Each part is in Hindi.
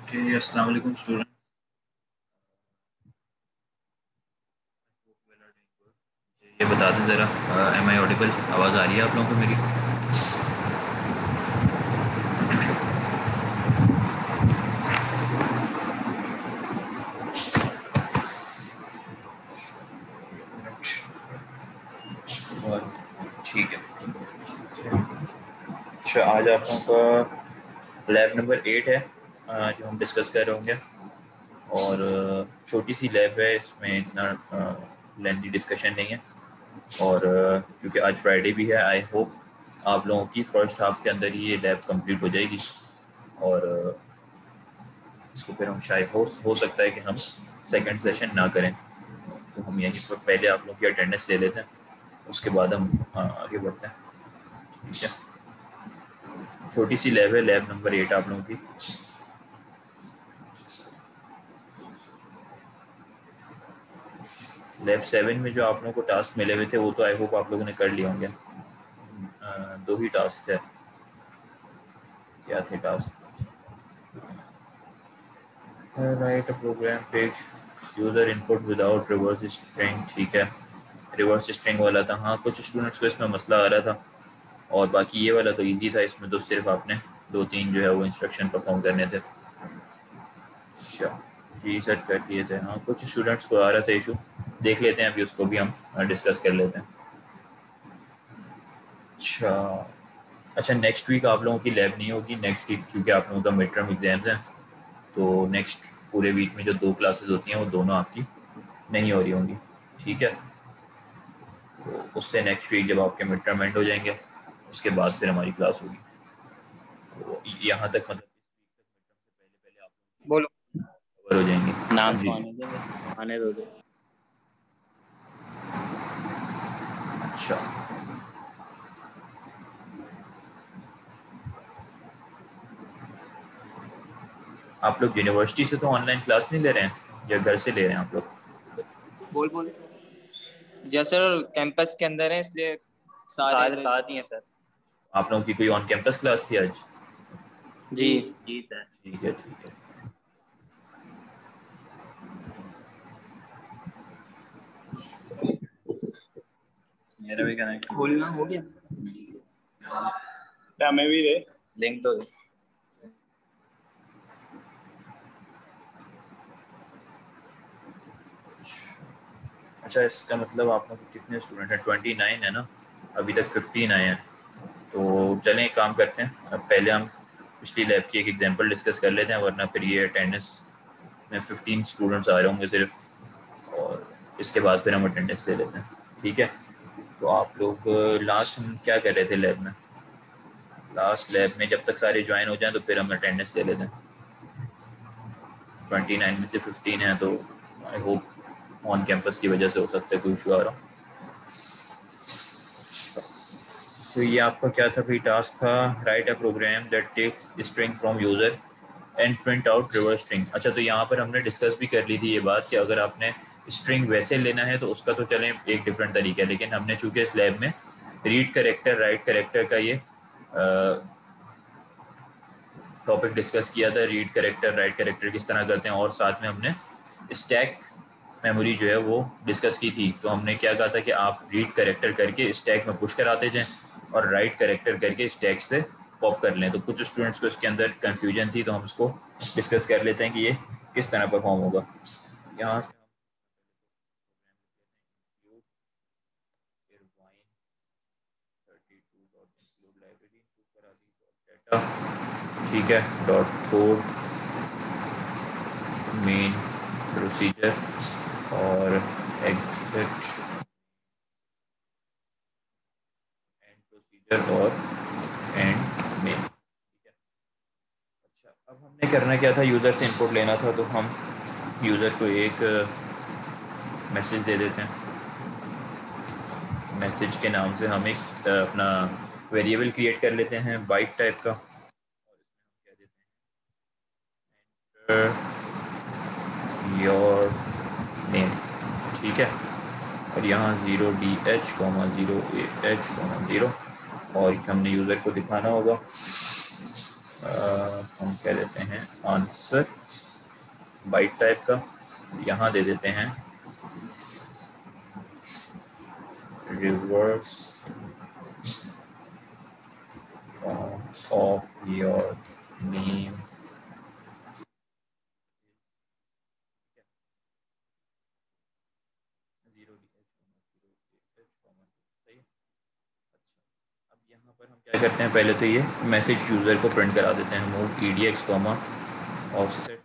अस्सलाम वालेकुम स्टूडेंट। ये बता दें ज़रा, एम आई ऑडिबल? आवाज़ आ रही है आप लोगों को मेरी? और ठीक है। अच्छा, आज आप लोगों का लैब नंबर 8 है जो हम डिस्कस कर रहे होंगे। और छोटी सी लैब है, इसमें इतना लेंथी डिस्कशन नहीं है। और क्योंकि आज फ्राइडे भी है, आई होप आप लोगों की फ़र्स्ट हाफ के अंदर ही ये लैब कंप्लीट हो जाएगी। और इसको फिर हम शायद हो सकता है कि हम सेकंड सेशन ना करें, तो हम यहीं पर पहले आप लोगों की अटेंडेंस ले लेते हैं, उसके बाद हम आगे बढ़ते हैं। ठीक है, छोटी सी लैब है, लैब नंबर 8 आप लोगों की। लैब 7 में जो आप लोगों को टास्क मिले हुए थे वो तो आई होप आप लोगों ने कर लिए होंगे। दो ही टास्क थे। क्या थे task? Write a program page user input without reverse string. ठीक है, रिवर्स स्ट्रिंग वाला था। हाँ, कुछ स्टूडेंट्स को इसमें मसला आ रहा था, और बाकी ये वाला तो इजी था। इसमें तो सिर्फ आपने 2-3 जो है वो इंस्ट्रक्शन परफॉर्म करने थे। अच्छा जी, सेट कर दिए थे। हाँ, कुछ स्टूडेंट्स को आ रहा था इशू, देख लेते हैं अभी, उसको भी हम डिस्कस कर लेते हैं। अच्छा अच्छा, नेक्स्ट वीक आप लोगों की लैब नहीं होगी नेक्स्ट वीक, क्योंकि आप लोगों का मिड टर्म एग्जाम्स हैं। तो नेक्स्ट पूरे वीक में जो 2 क्लासेस होती हैं वो दोनों आपकी नहीं हो रही होंगी। ठीक है, तो उससे नेक्स्ट वीक जब आपके मिड टर्म एंड हो जाएंगे, उसके बाद फिर हमारी क्लास होगी। तो यहाँ तक मतलब इस वीक तक मिड टर्म से पहले पहले आप बोलो। कवर हो जाएंगे। हाँ नाम जी, तो आने दो। अच्छा। आप लोग यूनिवर्सिटी से तो ऑनलाइन क्लास नहीं ले रहे हैं, या घर से ले रहे हैं आप लोग? बोल बोल। जैसे कैंपस के अंदर है इसलिए सारे सारे इधर ही। साथ ही हैं सर। आप लोगों की कोई ऑन कैंपस क्लास थी आज? जी। जी सर। ठीक है ठीक है। मेरा भी कनेक्ट खोलना हो गया। क्या मैं भी दे लिंक तो दे। अच्छा, इसका मतलब आप लोग कितने स्टूडेंट हैं? 29 है ना, अभी तक 15 आए हैं। तो चलें, एक काम करते हैं, अब पहले हम पिछली लैब की एक एग्जांपल डिस्कस कर लेते हैं, वरना फिर ये अटेंडेंस में 15 स्टूडेंट्स आ रहे होंगे सिर्फ, और इसके बाद फिर हम अटेंडेंस ले लेते हैं। ठीक है, तो आप लोग लास्ट हम क्या कर रहे थे लैब में? लास्ट लैब में जब तक सारे ज्वाइन हो जाएं तो फिर हम अटेंडेंस ले लेते हैं। 29 में से 15 है, तो आई होप ऑन कैंपस की वजह से हो सकता है कोई इशू आ रहा हो। तो ये आपका क्या था भाई? टास्क था write a program that takes string from user and print out reverse string. अच्छा, तो यहाँ पर हमने डिस्कस भी कर ली थी ये बात कि अगर आपने स्ट्रिंग वैसे लेना है तो उसका तो चलें एक डिफरेंट तरीका है, लेकिन हमने चूंकि इस लैब में रीड करेक्टर राइट करेक्टर का ये टॉपिक डिस्कस किया था, रीड करेक्टर राइट करेक्टर किस तरह करते हैं, और साथ में हमने स्टैक मेमोरी जो है वो डिस्कस की थी। तो हमने क्या कहा था कि आप रीड करेक्टर करके स्टैक में पुश कराते जाएं और राइट करेक्टर करके स्टैक से पॉप कर लें। तो कुछ स्टूडेंट्स को इसके अंदर कन्फ्यूजन थी, तो हम इसको डिस्कस कर लेते हैं कि ये किस तरह परफॉर्म होगा। यहाँ से ठीक है, डॉट कोड मेन प्रोसीजर और एग्जिट एंड प्रोसीजर और एंड मेन। ठीक है, अच्छा, अब हमने करना क्या था? यूज़र से इनपुट लेना था, तो हम यूज़र को एक मैसेज दे देते हैं। मैसेज के नाम से हम एक अपना वेरिएबल क्रिएट कर लेते हैं बाइट टाइप का, और इसमें हम कह देते हैं एंटर योर नेम। ठीक है, और यहाँ 0DH, 0AH, 0, और हमने यूज़र को दिखाना होगा। हम कह देते हैं आंसर बाइट टाइप का, यहाँ दे देते हैं रिवर्स ऑफ योर नेम अब यहाँ पर हम क्या करते हैं, पहले तो ये मैसेज यूज़र को प्रिंट करा देते हैं, मूव edx कॉमा ऑफसेट,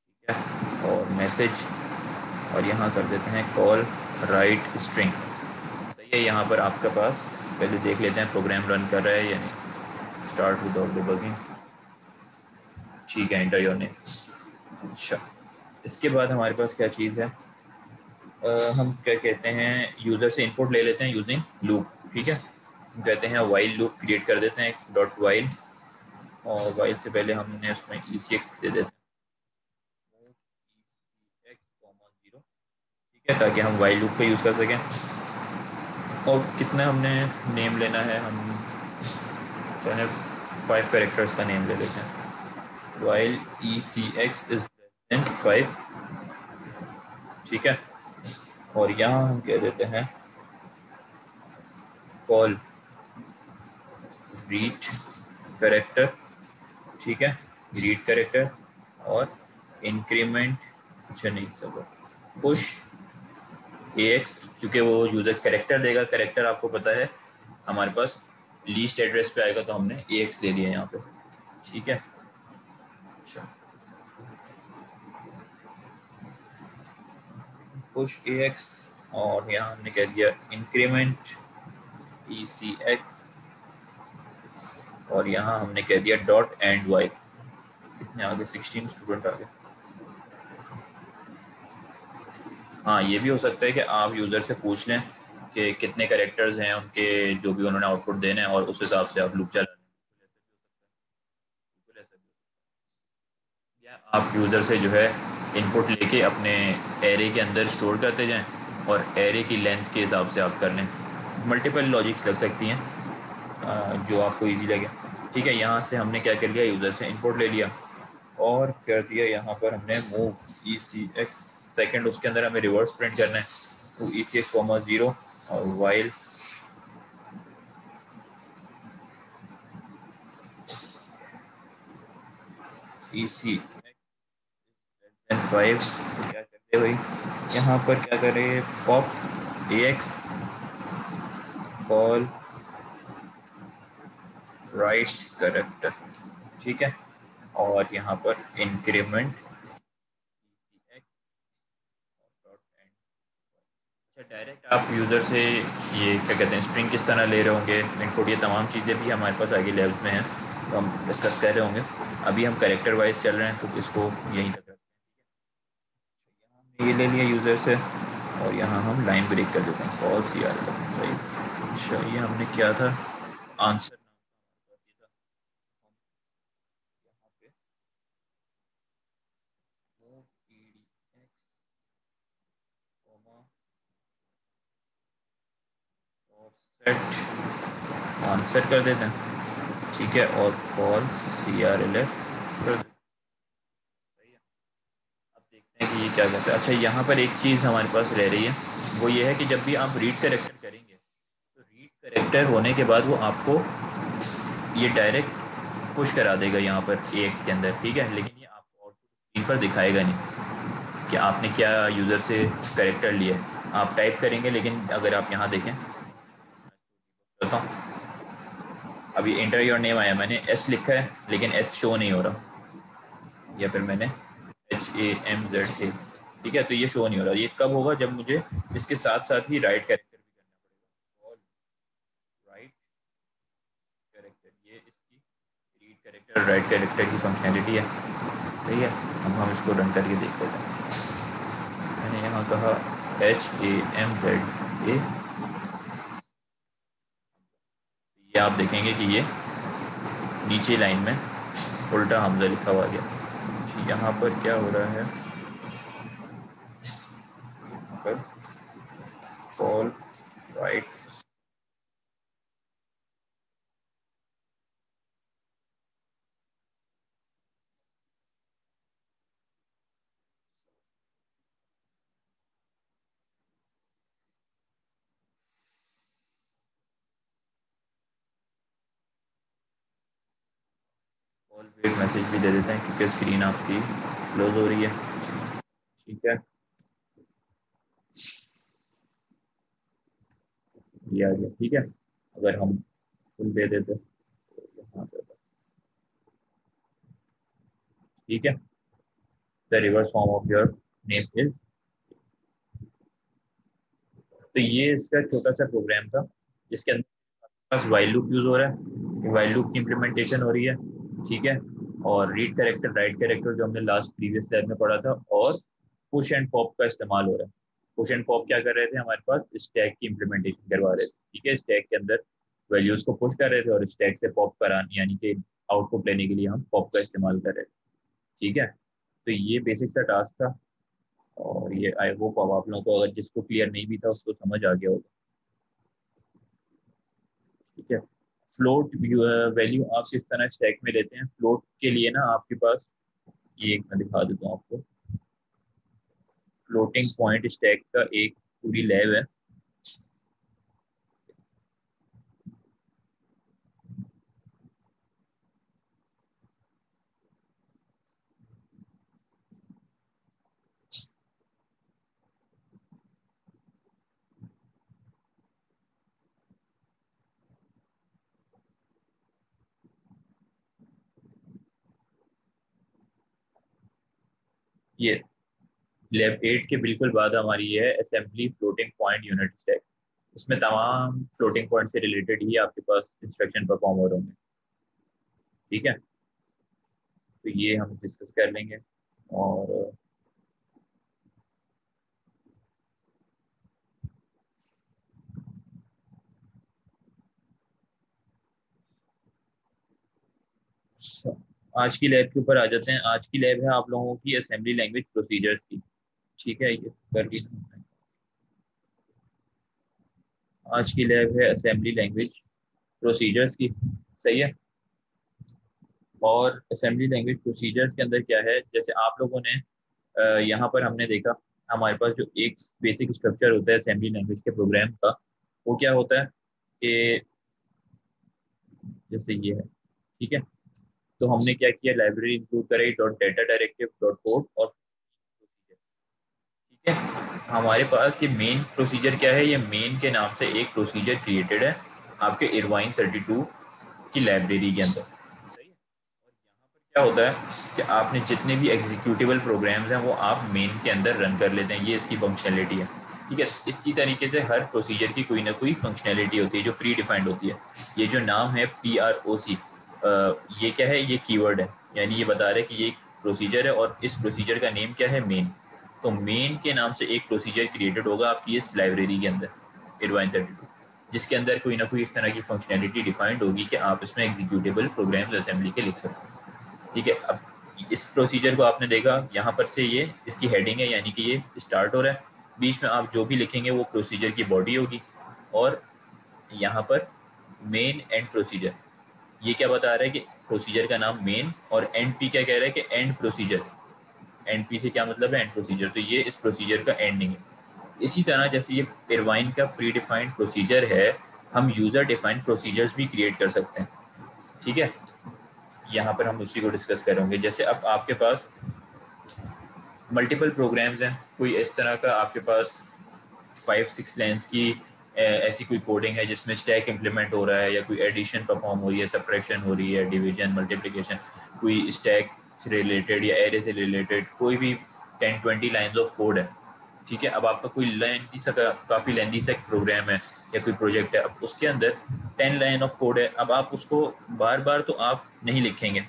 ठीक है, और मैसेज, और यहाँ कर देते हैं कॉल राइट स्ट्रिंग। सही है, यहाँ पर आपके पास पहले देख लेते हैं प्रोग्राम रन कर रहा है या नहीं। स्टार्ट विदाउट डिबगिंग, ठीक है, एंटर योर नेम। अच्छा, इसके बाद हमारे पास क्या चीज़ है, हम क्या कहते हैं, यूज़र से इनपुट ले लेते हैं यूजिंग लूप, ठीक है। हम कहते हैं वाइल लूप क्रिएट कर देते हैं, डॉट वाइल, और वाइल से पहले हमने उसमें ECX दे देते हैं, ECX, 0, ठीक है, ताकि हम वाइल लूप का यूज़ कर सकें। और कितना हमने नेम लेना है, हम चाहे 5 कैरेक्टर्स का नेम ले लेते हैं, वाइल ECX इज 5, ठीक है। और यहाँ हम कह देते हैं कॉल रीड कैरेक्टर, ठीक है, रीड कैरेक्टर, और इंक्रीमेंट, अच्छा नहीं सब पुश AX, क्योंकि वो यूज़र कैरेक्टर देगा, कैरेक्टर आपको पता है हमारे पास लीस्ट एड्रेस पे आएगा, तो हमने AX दे दिया यहाँ पे, ठीक है। अच्छा, पुश AX, और यहाँ हमने कह दिया इंक्रीमेंट ECX, और यहाँ हमने कह दिया डॉट एंड वाई। कितने आगे, 16 स्टूडेंट आगे। हाँ, ये भी हो सकता है कि आप यूज़र से पूछ लें कि कितने कैरेक्टर्स हैं उनके, जो भी उन्होंने आउटपुट देने हैं, और उस हिसाब से आप लूप चला लें, या आप यूज़र से जो है इनपुट लेके अपने एरे के अंदर स्टोर करते जाएं, और एरे की लेंथ के हिसाब से आप कर लें। मल्टीपल लॉजिक्स लग सकती हैं, जो आपको इजी लगे, ठीक है। यहाँ से हमने क्या कर लिया, यूज़र से इनपुट ले लिया और कर दिया यहाँ पर हमने मूव ECX, सेकंड उसके अंदर हमें रिवर्स प्रिंट करना है, तो ECX, 0, और वाइल ECX 5, तो क्या करते भाई, यहाँ पर क्या करें, pop AX call right character, ठीक है, और यहाँ पर इंक्रीमेंट ECX, अच्छा, डायरेक्ट आप यूज़र से ये क्या कहते हैं स्ट्रिंग किस तरह ले रहे होंगे इनपुट, ये तमाम चीज़ें भी हमारे पास आगे लेवल्स में हैं, तो हम डिस्कस कर रहे होंगे। अभी हम कैरेक्टर वाइज चल रहे हैं, तो इसको यहीं तक रखते हैं। यहाँ हमने ये ले लिया यूज़र से, और यहाँ हम लाइन ब्रेक कर देते हैं, कॉल CR, सही। अच्छा, ये हमने क्या था, आंसर सेट आंसर कर देते हैं, ठीक है, और कॉल CRLF कर देते हैं। सही है, अब देखते हैं कि ये क्या करता है। अच्छा, यहाँ पर एक चीज़ हमारे पास रह रही है, वो ये है कि जब भी आप रीड कैरेक्टर करेंगे, तो रीड कैरेक्टर होने के बाद वो आपको ये डायरेक्ट पुश करा देगा यहाँ पर AX के अंदर, ठीक है, लेकिन ये आपको आउटपुट स्क्रीन पर दिखाएगा नहीं कि आपने क्या यूज़र से कैरेक्टर लिया है। आप टाइप करेंगे, लेकिन अगर आप यहाँ देखें, बताता हूँ, अभी एंटर योर नेम आया, मैंने S लिखा है लेकिन S शो नहीं हो रहा, या फिर मैंने HAMZA, ठीक है, तो ये शो नहीं हो रहा। ये कब होगा, जब मुझे इसके साथ साथ ही राइट कैरेक्टर भी करना पड़ेगा, राइट कैरेक्टर, ये इसकी रीड कैरेक्टर राइट कैरेक्टर की फंक्शनैलिटी है, सही है। अब हम इसको रन करके देख लेते हैं। मैंने यहाँ कहा HAMZA, ये आप देखेंगे कि ये नीचे लाइन में उल्टा हमजा लिखा हुआ गया। यहाँ पर क्या हो रहा है, कॉल राइट, एक मैसेज भी दे देते हैं क्योंकि स्क्रीन आपकी क्लोज हो रही है। ठीक है, ये आ गया। ठीक है, अगर हम फुल दे देते तो यहाँ पे था। ठीक है, the reverse form of your name is. तो ये इसका छोटा सा प्रोग्राम था जिसके अंदर बस वाइल लूप यूज हो रहा है, वाइल लूप की इम्प्लीमेंटेशन हो रही है। ठीक है, और रीड कैरेक्टर राइट कैरेक्टर जो हमने लास्ट प्रीवियस लैब में पढ़ा था, और पुश एंड पॉप का इस्तेमाल हो रहा है। पुश एंड पॉप क्या कर रहे थे, हमारे पास स्टैक की इम्प्लीमेंटेशन करवा रहे थे। ठीक है, स्टैक के अंदर वैल्यूज को पुश कर रहे थे और स्टैक से पॉप कराने यानी कि आउटपुट लेने के लिए हम पॉप का इस्तेमाल कर रहे थे। ठीक है, तो ये बेसिक सा टास्क था, और ये आई होप अब आप लोगों को अगर जिसको क्लियर नहीं भी था उसको समझ आ गया होगा। ठीक है, फ्लोट वैल्यू आप किस तरह स्टैक में लेते हैं। फ्लोट के लिए ना आपके पास ये एक मैं दिखा देता हूँ आपको। फ्लोटिंग पॉइंट स्टैक का एक पूरी लैब है। ये लैब 8 के बिल्कुल बाद हमारी ये है assembly floating point unit stack. इसमें तमाम फ्लोटिंग पॉइंट से रिलेटेड ही आपके पास इंस्ट्रक्शन परफॉर्म हो रहे होंगे। ठीक है, तो ये हम डिस्कस कर लेंगे। और आज की लैब के ऊपर आ जाते हैं। आज की लैब है आप लोगों की असेंबली लैंग्वेज प्रोसीजर्स की। ठीक है, ये कर दी हमने। आज की लैब है असेंबली लैंग्वेज प्रोसीजर्स की। सही है, और असेंबली लैंग्वेज प्रोसीजर्स के अंदर क्या है, जैसे आप लोगों ने यहाँ पर हमने देखा हमारे पास जो एक बेसिक स्ट्रक्चर होता है असेंबली लैंग्वेज के प्रोग्राम का, वो क्या होता है कि जैसे ये है। ठीक है, तो हमने क्या किया, लाइब्रेरी इंक्लूड करे dot data directive dot code और प्रोसीजर। ठीक है, हमारे पास ये मेन प्रोसीजर क्या है, ये मेन के नाम से एक प्रोसीजर क्रिएटेड है आपके इरवाइन 32 की लाइब्रेरी के अंदर। सही है, और यहाँ पर क्या होता है कि आपने जितने भी एग्जीक्यूटिबल प्रोग्राम्स हैं वो आप मेन के अंदर रन कर लेते हैं। ये इसकी फंक्शनलिटी है। ठीक है, इसी तरीके से हर प्रोसीजर की कोई ना कोई फंक्शनलिटी होती है जो प्री डिफाइंड होती है। ये जो नाम है PROC, ये क्या है, ये कीवर्ड है, यानी ये बता रहे हैं कि ये प्रोसीजर है और इस प्रोसीजर का नेम क्या है, मेन। तो मेन के नाम से एक प्रोसीजर क्रिएटेड होगा आपकी इस लाइब्रेरी के अंदर इरवाइन 32, जिसके अंदर कोई ना कोई इस तरह की फंक्शनैलिटी डिफाइंड होगी कि आप इसमें एग्जीक्यूटेबल प्रोग्राम्स असेंबली के लिख सकते हैं। ठीक है, अब इस प्रोसीजर को आपने देखा, यहाँ पर से ये इसकी हेडिंग है यानी कि ये स्टार्ट हो रहा है। बीच में आप जो भी लिखेंगे वो प्रोसीजर की बॉडी होगी, और यहाँ पर मेन एंड प्रोसीजर, ये क्या बता रहा है कि प्रोसीजर का नाम मेन, और एंड पी क्या कह रहा है कि एंड प्रोसीजर। एंड पी से क्या मतलब है, एंड प्रोसीजर, तो ये इस प्रोसीजर का एंडिंग है। इसी तरह जैसे ये इरवाइन का प्री डिफाइंड प्रोसीजर है, हम यूजर डिफाइंड प्रोसीजर्स भी क्रिएट कर सकते हैं। ठीक है, यहाँ पर हम उसी को डिस्कस करेंगे। जैसे अब आपके पास मल्टीपल प्रोग्राम्स हैं, कोई इस तरह का आपके पास 5-6 लाइन्स की ऐसी कोई कोडिंग है जिसमें स्टैक इम्प्लीमेंट हो रहा है, या कोई एडिशन परफॉर्म हो रही है, सब्ट्रैक्शन हो रही है, डिवीजन, मल्टीप्लिकेशन, कोई स्टैक से रिलेटेड या एरे से रिलेटेड कोई भी 10-20 लाइन्स ऑफ कोड है। ठीक है, अब आपका कोई लेंथी सा काफ़ी लेंथी सा प्रोग्राम है या कोई प्रोजेक्ट है, अब उसके अंदर 10 लाइन ऑफ कोड है। अब आप उसको बार बार तो आप नहीं लिखेंगे।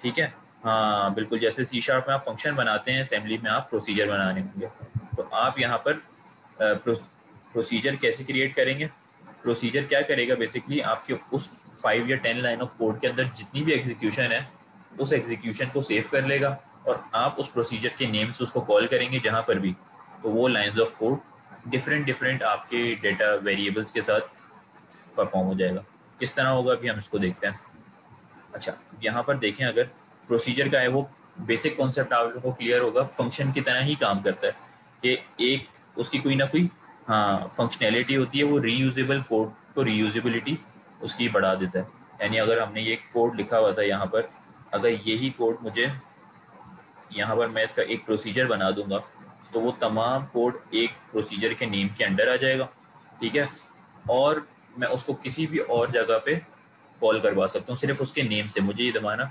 ठीक है, हाँ बिल्कुल, जैसे सी शार्प में आप फंक्शन बनाते हैं, असेंबली में आप प्रोसीजर बनाने होंगे। तो आप यहाँ पर प्रोसीजर कैसे क्रिएट करेंगे। प्रोसीजर क्या करेगा, बेसिकली आपके उस 5 या 10 लाइन ऑफ कोड के अंदर जितनी भी एग्जीक्यूशन है उस एग्जीक्यूशन को सेव कर लेगा, और आप उस प्रोसीजर के नेम से उसको कॉल करेंगे जहाँ पर भी, तो वो लाइन्स ऑफ कोड डिफरेंट आपके डेटा वेरिएबल्स के साथ परफॉर्म हो जाएगा। किस तरह होगा अभी हम इसको देखते हैं। अच्छा, यहाँ पर देखें, अगर प्रोसीजर का है वो बेसिक कॉन्सेप्ट आप लोगों को क्लियर होगा, फंक्शन की तरह ही काम करता है कि एक उसकी कोई ना कोई हाँ फंक्शनैलिटी होती है, वो रीयूजेबल कोड को रीयूजेबिलिटी उसकी बढ़ा देता है। यानी अगर हमने ये कोड लिखा हुआ था यहाँ पर अगर यही कोड मुझे यहाँ पर मैं इसका एक प्रोसीजर बना दूंगा तो वो तमाम कोड एक प्रोसीजर के नेम के अंडर आ जाएगा, ठीक है। और मैं उसको किसी भी और जगह पे कॉल करवा सकता हूँ सिर्फ उसके नेम से, मुझे ये दबाना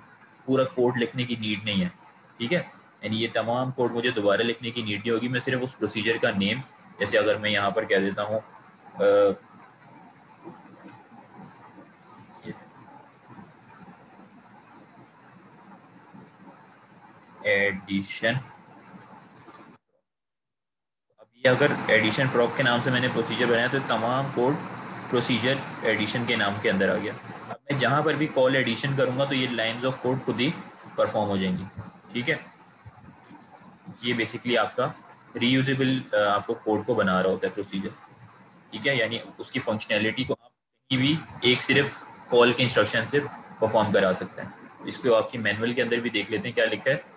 पूरा कोड लिखने की नीड नहीं है, ठीक है। यानी ये तमाम कोड मुझे दोबारा लिखने की नीड नहीं होगी, मैं सिर्फ उस प्रोसीजर का नेम, जैसे अगर मैं यहाँ पर कह देता हूँ एडिशन, अभी अगर एडिशन प्रॉक के नाम से मैंने प्रोसीजर बनाया तो तमाम कोड प्रोसीजर एडिशन के नाम के अंदर आ गया। अब मैं जहाँ पर भी कॉल एडिशन करूँगा तो ये लाइंस ऑफ कोड खुद ही परफॉर्म हो जाएंगी, ठीक है। ये बेसिकली आपका रीयूजेबल आपको कोड को बना रहा होता है प्रोसीजर, ठीक है। यानी उसकी फंक्शनैलिटी को आप कहीं भी एक सिर्फ कॉल के इंस्ट्रक्शन से परफॉर्म करा सकते हैं। इसको आपकी मैनुअल के अंदर भी देख लेते हैं क्या लिखा है।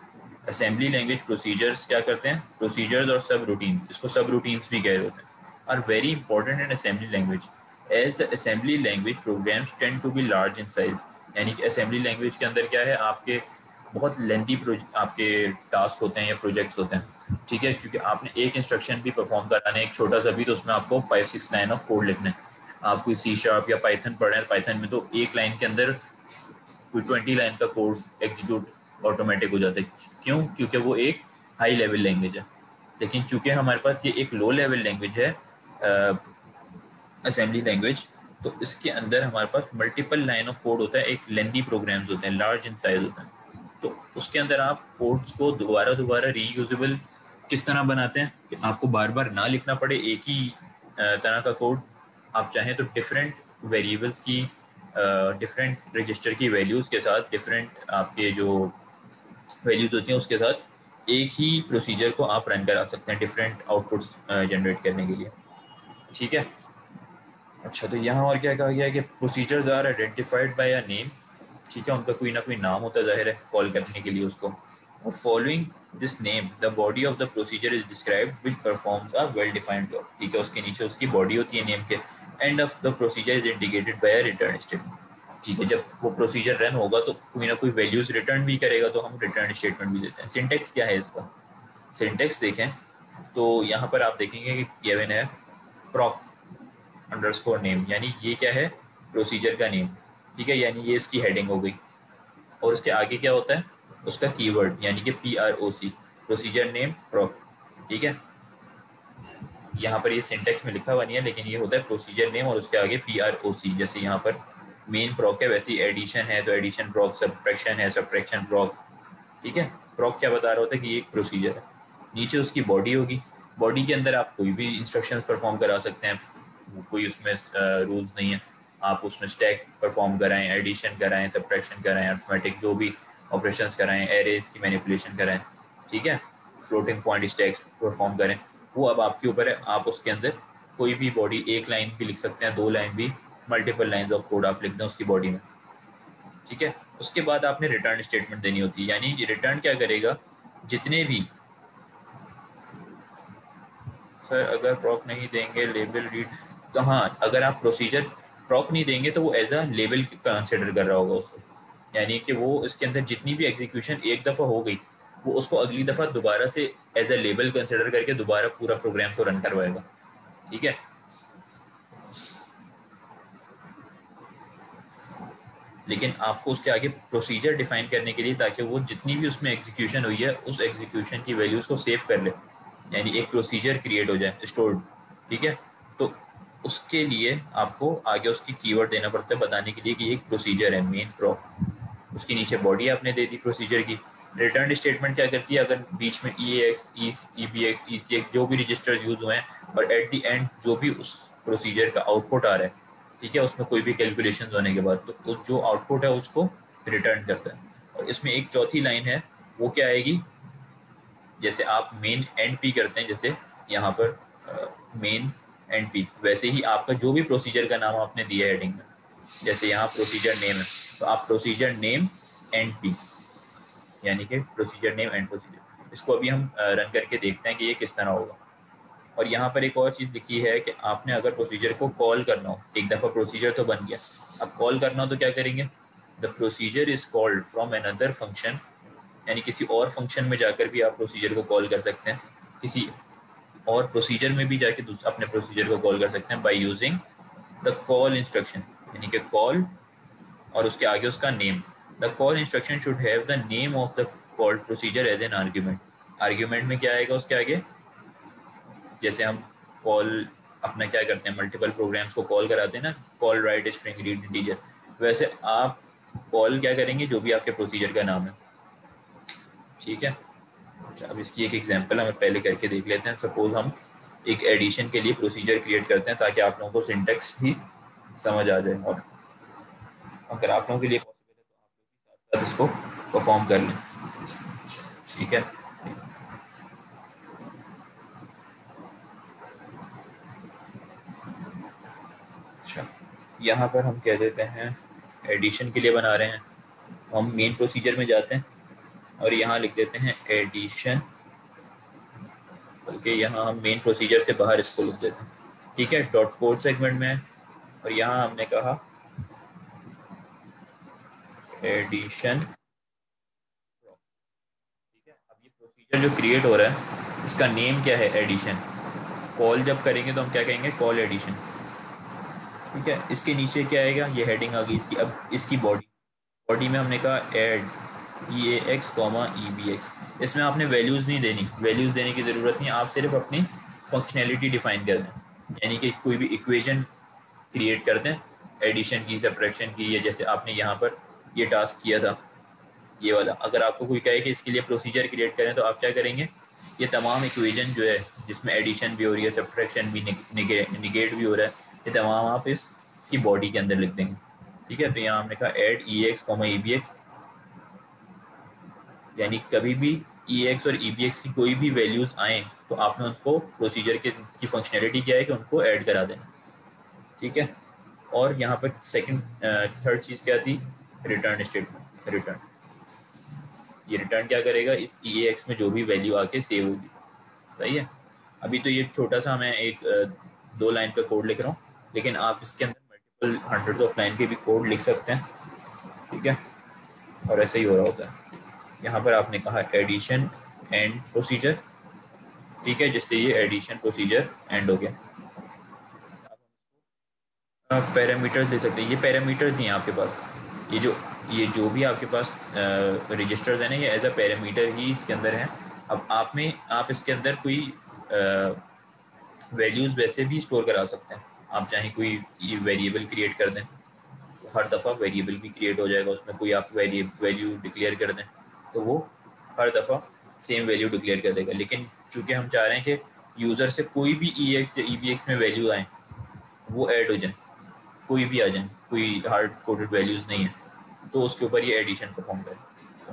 असेंबली लैंग्वेज प्रोसीजर्स क्या करते हैं, प्रोसीजर्स और सब रूटीन, इसको सब रूटीन्स भी कह रहे होते हैं, are very important in assembly language as the assembly language programs tend to be large in size. यानी कि असेंबली लैंग्वेज के अंदर क्या है, आपके बहुत लेंथी आपके टास्क होते हैं या प्रोजेक्ट्स होते हैं, ठीक है। क्योंकि आपने एक इंस्ट्रक्शन भी परफॉर्म कराना है एक छोटा सा भी, तो उसमें आपको 5-6 लाइन ऑफ कोड लिखना है। आप कोई C# या पाइथन पढ़ रहे हैं, पाइथन में तो एक लाइन के अंदर कोई 20 लाइन का कोड एग्जीक्यूट ऑटोमेटिक हो जाता है। क्यों? क्योंकि वो एक हाई लेवल लैंग्वेज है। लेकिन चूंकि हमारे पास ये एक लो लेवल लैंग्वेज है असेंबली लैंग्वेज, तो इसके अंदर हमारे पास मल्टीपल लाइन ऑफ कोड होता है, एक लेंथी प्रोग्राम्स होते हैं, लार्ज इन साइज होते हैं। तो उसके अंदर आप कोड्स को दोबारा दोबारा रीयूजेबल किस तरह बनाते हैं कि आपको बार बार ना लिखना पड़े एक ही तरह का कोड। आप चाहें तो डिफरेंट वेरिएबल्स की डिफरेंट रजिस्टर की वैल्यूज़ के साथ, डिफरेंट आपके जो वैल्यूज़ होती हैं उसके साथ एक ही प्रोसीजर को आप रन करा सकते हैं डिफरेंट आउटपुट्स जनरेट करने के लिए, ठीक है। अच्छा, तो यहाँ और क्या कहा गया है कि procedures are identified by a name, ठीक है। उनका कोई ना कोई नाम होता है जाहिर है कॉल करने के लिए उसको। और following this name the body of the procedure is described which performs a well defined job, ठीक है। उसके नीचे उसकी बॉडी होती है नेम के। End of the procedure is indicated by a return statement, ठीक है। जब वो प्रोसीजर रन होगा तो कोई ना कोई वैल्यूज रिटर्न भी करेगा, तो हम रिटर्न स्टेटमेंट भी देते हैं। सिंटेक्स क्या है इसका, सिंटेक्स देखें तो यहाँ पर आप देखेंगे कि गिवन है प्रॉक अंडरस्कोर नेम, यानी ये क्या है, प्रोसीजर का नेम, ठीक है। यानी ये इसकी हेडिंग हो गई। और उसके आगे क्या होता है, उसका कीवर्ड, यानी कि PROC, प्रोसीजर नेम प्रॉक, ठीक है। यहाँ पर ये सिंटेक्स में लिखा हुआ नहीं है, लेकिन ये होता है प्रोसीजर नेम और उसके आगे PROC। जैसे यहाँ पर मेन प्रॉक है, वैसे एडिशन है तो एडिशन प्रॉक, सब्ट्रैक्शन है सब्ट्रैक्शन प्रॉक, ठीक है। प्रॉक क्या बता रहा होता है कि ये एक प्रोसीजर है। नीचे उसकी बॉडी होगी, बॉडी के अंदर आप कोई भी इंस्ट्रक्शंस परफॉर्म करा सकते हैं, कोई उसमें रूल्स नहीं है। आप उसमें स्टैक परफॉर्म कराएं, एडिशन कराएं, सब्ट्रैक्शन कराएं, अरिथमेटिक जो भी ऑपरेशंस कराएं, एरेज की मैनिपुलेशन कराएं, ठीक है। फ्लोटिंग पॉइंट स्टैक्स परफॉर्म करें, वो अब आपके ऊपर है। आप उसके अंदर कोई भी बॉडी, एक लाइन भी लिख सकते हैं, 2 लाइन भी, मल्टीपल लाइंस ऑफ कोड आप लिख दें उसकी बॉडी में, ठीक है। उसके बाद आपने रिटर्न स्टेटमेंट देनी होती है, यानी रिटर्न क्या करेगा, जितने भी, सर अगर प्रॉक नहीं देंगे लेबल रीड, तो हाँ, अगर आप प्रोसीजर प्रॉक नहीं देंगे तो वो एज अ लेबल कंसिडर कर रहा होगा उसको। यानी कि वो इसके अंदर जितनी भी एग्जीक्यूशन एक दफ़ा हो गई, वो उसको अगली दफ़ा दोबारा से एज अ लेबल कंसिडर करके दोबारा पूरा प्रोग्राम को रन करवाएगा, ठीक है। लेकिन आपको उसके आगे प्रोसीजर डिफाइन करने के लिए, ताकि वो जितनी भी उसमें एग्जीक्यूशन हुई है उस एग्जीक्यूशन की वैल्यूज़ को सेव कर ले, यानी एक प्रोसीजर क्रिएट हो जाए स्टोर्ड, ठीक है। तो उसके लिए आपको आगे उसकी कीवर्ड देना पड़ता है बताने के लिए कि एक प्रोसीजर है मेन प्रॉक। उसके नीचे बॉडी आपने दे दी प्रोसीजर की। रिटर्न स्टेटमेंट क्या करती है, अगर बीच में EAX, EBX, ECX जो भी रजिस्टर यूज हुए हैं और एट द एंड जो भी उस प्रोसीजर का आउटपुट आ रहा है, ठीक है, उसमें कोई भी कैलकुलेशन होने के बाद, तो जो आउटपुट है उसको रिटर्न करता है। और इसमें एक चौथी लाइन है, वो क्या आएगी, जैसे आप मेन एंड पी करते हैं, जैसे यहाँ पर मेन एंड पी, वैसे ही आपका जो भी प्रोसीजर का नाम आपने दिया है हेडिंग में, जैसे यहाँ प्रोसीजर नेम है तो आप प्रोसीजर नेम एंड पी, यानी कि प्रोसीजर नेम एंड प्रोसीजर। इसको अभी हम रन करके देखते हैं कि ये किस तरह होगा। और यहाँ पर एक और चीज़ लिखी है कि आपने अगर प्रोसीजर को कॉल करना हो, एक दफ़ा प्रोसीजर तो बन गया, अब कॉल करना हो तो क्या करेंगे, the procedure is called from another function, यानी किसी और फंक्शन में जाकर भी आप प्रोसीजर को कॉल कर सकते हैं, किसी और प्रोसीजर में भी जाके अपने प्रोसीजर को कॉल कर सकते हैं by using the call instruction, यानी कि कॉल और उसके आगे उसका name. The call instruction should have the name of the called procedure as an argument. Argument में क्या आएगा उसके आगे, जैसे हम कॉल अपना क्या करते हैं, मल्टीपल प्रोग्राम्स को कॉल कराते हैं ना, call right string read integer, वैसे आप कॉल क्या करेंगे, जो भी आपके प्रोसीजर का नाम है। ठीक है, अब इसकी एक एग्जांपल हमें पहले करके देख लेते हैं। सपोज हम एक एडिशन के लिए प्रोसीजर क्रिएट करते हैं ताकि आप लोगों को सिंटेक्स भी समझ आ जाए, और अगर आप लोगों के लिए पॉसिबल है तो आप लोग भी साथ साथ इसको परफॉर्म कर लें। ठीक है, अच्छा यहाँ पर हम कह देते हैं एडिशन के लिए बना रहे हैं, हम मेन प्रोसीजर में जाते हैं और यहाँ लिख देते हैं एडिशन, बल्कि यहाँ हम मेन प्रोसीजर से बाहर इसको लिख देते हैं। ठीक है, डॉट कोड सेगमेंट में है और यहाँ हमने कहा एडिशन। ठीक है, अब ये प्रोसीजर जो क्रिएट हो रहा है इसका नेम क्या है, एडिशन। कॉल जब करेंगे तो हम क्या कहेंगे, कॉल एडिशन। ठीक है, इसके नीचे क्या आएगा, ये हेडिंग आ गई इसकी। अब इसकी बॉडी में हमने कहा ऐड EAX, EBX। इसमें आपने वैल्यूज़ नहीं देनी, वैल्यूज़ देने की ज़रूरत नहीं, आप सिर्फ अपनी फंक्शनैलिटी डिफाइन कर दें, यानी कि कोई भी इक्वेशन क्रिएट कर दें एडिशन की, सब्ट्रैक्शन की, या जैसे आपने यहाँ पर ये टास्क किया था ये वाला। अगर आपको कोई कहे कि इसके लिए प्रोसीजर क्रिएट करें तो आप क्या करेंगे, ये तमाम इक्वेशन जो है जिसमें एडिशन भी हो रही है, सब्ट्रैक्शन भी, निगेट भी हो रहा है, ये तमाम आप इसकी बॉडी के अंदर लिख देंगे। ठीक है, तो यहाँ हमने कहा ऐड EAX, EBX, यानी कभी भी EAX और EBX की कोई भी वैल्यूज़ आएँ तो आपने उनको प्रोसीजर की फंक्शनैलिटी क्या है कि उनको ऐड करा देना। ठीक है, और यहाँ पर थर्ड चीज़ क्या थी, रिटर्न स्टेटमेंट। रिटर्न, ये रिटर्न क्या करेगा, इस EAX में जो भी वैल्यू आके सेव होगी। सही है, अभी तो ये छोटा सा मैं एक 2 लाइन का कोड लिख रहा हूँ, लेकिन आप इसके अंदर मल्टीपल हंड्रेड ऑफ लाइन के भी कोड लिख सकते हैं। ठीक है, और ऐसे ही हो रहा होता है। यहाँ पर आपने कहा एडिशन एंड प्रोसीजर। ठीक है, जिससे ये एडिशन प्रोसीजर एंड हो गया। आप पैरामीटर्स दे सकते हैं, ये पैरामीटर्स ही हैं आपके पास, ये जो भी आपके पास रजिस्टर्स हैं ना, ये एज अ पैरामीटर ही इसके अंदर हैं। अब आप इसके अंदर कोई वैल्यूज़ वैसे भी स्टोर करा सकते हैं। आप चाहे कोई वेरिएबल क्रिएट कर दें, तो हर दफ़ा वेरिएबल भी क्रिएट हो जाएगा उसमें, कोई आप वैल्यू डिक्लेयर कर दें तो वो हर दफ़ा सेम वैल्यू डिक्लेयर कर देगा। लेकिन चूँकि हम चाह रहे हैं कि यूज़र से कोई भी EAX या EBX में वैल्यू आए वो ऐड हो जाए, कोई भी आ जाए, कोई हार्ड कोडेड वैल्यूज़ नहीं है, तो उसके ऊपर ये एडिशन परफॉर्म करे।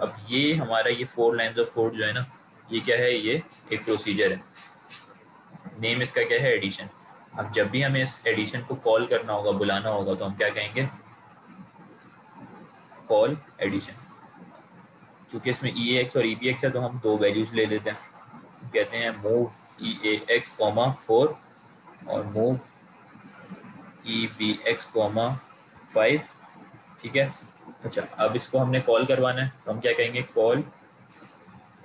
अब ये हमारा ये 4 लाइन्स ऑफ कोड जो है ना, ये क्या है, ये एक प्रोसीजर है, नेम इसका क्या है, एडिशन। अब जब भी हमें इस एडिशन को कॉल करना होगा, बुलाना होगा, तो हम क्या कहेंगे, कॉल एडिशन। चूँकि इसमें EAX और EBX है तो हम 2 वैल्यूज़ ले लेते हैं, कहते हैं मूव EAX, 4 और मूव EBX, 5। ठीक है, अच्छा अब इसको हमने कॉल करवाना है तो हम क्या कहेंगे, कॉल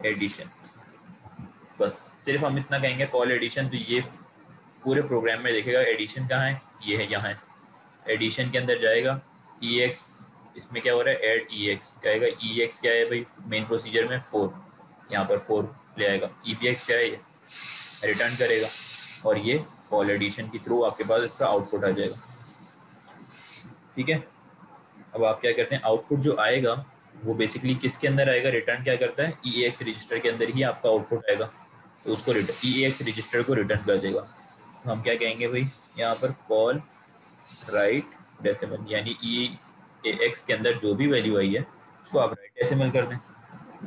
एडिशन। बस सिर्फ हम इतना कहेंगे, कॉल एडिशन, तो ये पूरे प्रोग्राम में देखेगा एडिशन कहाँ है, ये है यहाँ है। एडिशन के अंदर जाएगा, EX, इसमें क्या हो रहा है, ऐड EX कहेगा, EX क्या है भाई मेन प्रोसीजर में 4, यहाँ पर 4 ले आएगा। EBX क्या है, ये रिटर्न करेगा, और ये कॉल एडिशन के थ्रू आपके पास इसका आउटपुट आ जाएगा। ठीक है, अब आप क्या करते हैं, आउटपुट जो आएगा वो बेसिकली किसके अंदर आएगा, रिटर्न क्या करता है, EAX रजिस्टर के अंदर ही आपका आउटपुट आएगा, तो उसको EAX रजिस्टर को रिटर्न कर देगा। तो हम क्या कहेंगे भाई, यहाँ पर कॉल राइट डेसिमल, यानी EAX के अंदर जो भी वैल्यू आई है उसको आप राइट डेसिमल कर दें।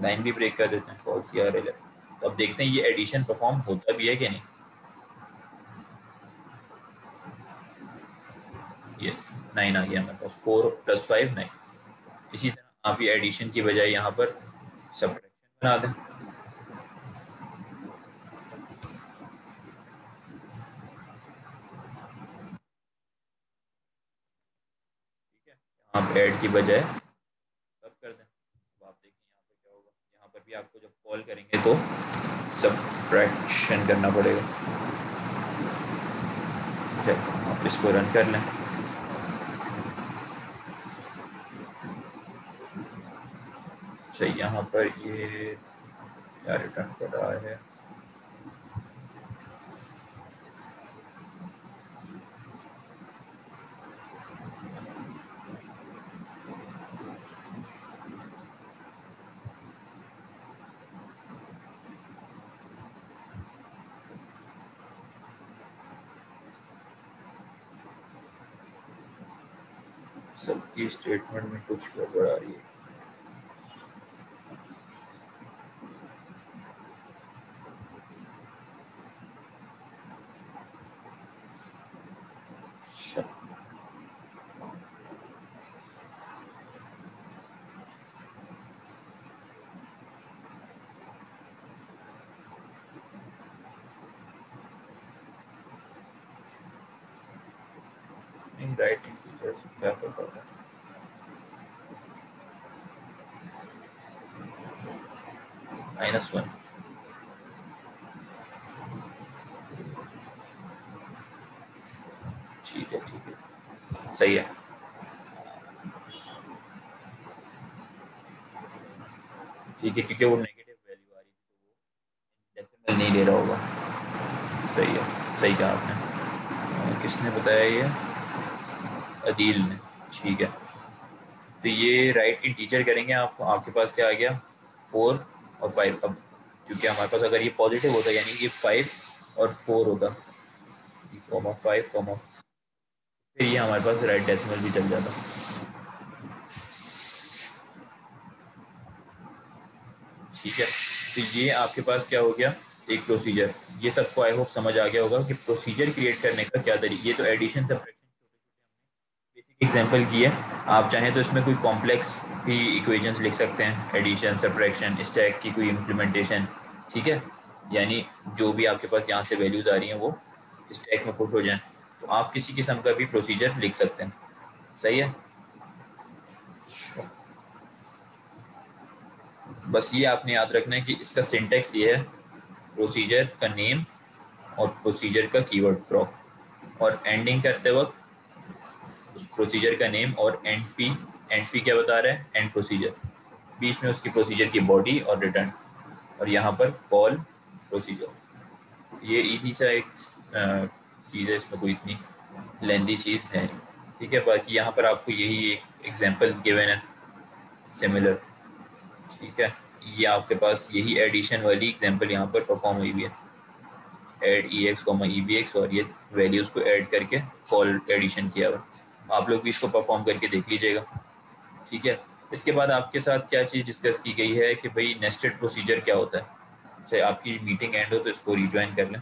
लाइन भी ब्रेक कर देते हैं, कॉल CRLF। तो अब देखते हैं ये एडिशन परफॉर्म होता भी है कि नहीं। ये 9 आ गया हमारे पास, 4 + 5 9। इसी तरह आप ये एडिशन की बजाय यहाँ पर सब्ट्रैक्शन बना दें। आप ऐड की बजाय सब्ट्रैक्शन करना पड़ेगा। चलो आप इसको रन कर लें। अच्छा यहाँ पर ये क्या रिटर्न कर रहा है? सबकी स्टेटमेंट में कुछ गड़बड़ आ रही है। राइट इंटीजर्स क्या करता है? -1 ठीक है सही है। ठीक है क्योंकि वो नेगेटिव वैल्यू आ रही थी तो वो डेसिमल नहीं ले रहा होगा। सही है, सही कहा आपने। किसने बताया ये? अदील ने। ठीक है तो ये राइट इंटीजर करेंगे आप। आपके पास क्या आ गया? 4 और 5। अब क्योंकि हमारे पास अगर ये पॉजिटिव होता यानी कि 5 और 4 होता, 5, फिर ये हमारे पास राइट डेसिमल भी चल जाता। ठीक है तो ये आपके पास क्या हो गया? एक प्रोसीजर। ये सबको आई होप समझ आ गया होगा कि प्रोसीजर क्रिएट करने का क्या तरीका। ये तो एडिशन सब्ट्रैक्शन बेसिक एग्जांपल की है। आप चाहें तो इसमें कोई कॉम्प्लेक्स भी इक्वेशंस लिख सकते हैं, एडिशन सब्ट्रैक्शन स्टैक की कोई इम्प्लीमेंटेशन। ठीक है यानी जो भी आपके पास यहाँ से वैल्यूज आ रही हैं वो स्टैक में पुट हो जाएं, तो आप किसी किस्म का भी प्रोसीजर लिख सकते हैं। सही है। बस ये आपने याद रखना है कि इसका सिंटेक्स ये है, प्रोसीजर का नेम और प्रोसीजर का कीवर्ड प्रॉप, और एंडिंग करते वक्त उस प्रोसीजर का नेम और एंड पी क्या बता रहा है? And procedure. बीच में उसकी प्रोसीजर की बॉडी और रिटर्न, और यहाँ पर कॉल प्रोसीजर। ये इजी सा एक चीज़ है, इसमें कोई इतनी लेंदी चीज़ है नहीं। ठीक है बाकी यहाँ पर आपको यही एक एग्जांपल गिवन है सिमिलर। ठीक है ये आपके पास यही एडिशन वाली एग्जांपल यहाँ पर परफॉर्म हुई है, एड EX, EBX, और ये वैल्यूज़ को ऐड करके कॉल एडिशन किया हुआ। आप लोग भी इसको परफॉर्म करके देख लीजिएगा। ठीक है इसके बाद आपके साथ क्या चीज़ डिस्कस की गई है कि भाई नेस्टेड प्रोसीजर क्या होता है। चाहे आपकी मीटिंग एंड हो तो इसको रिज्वाइन कर लें।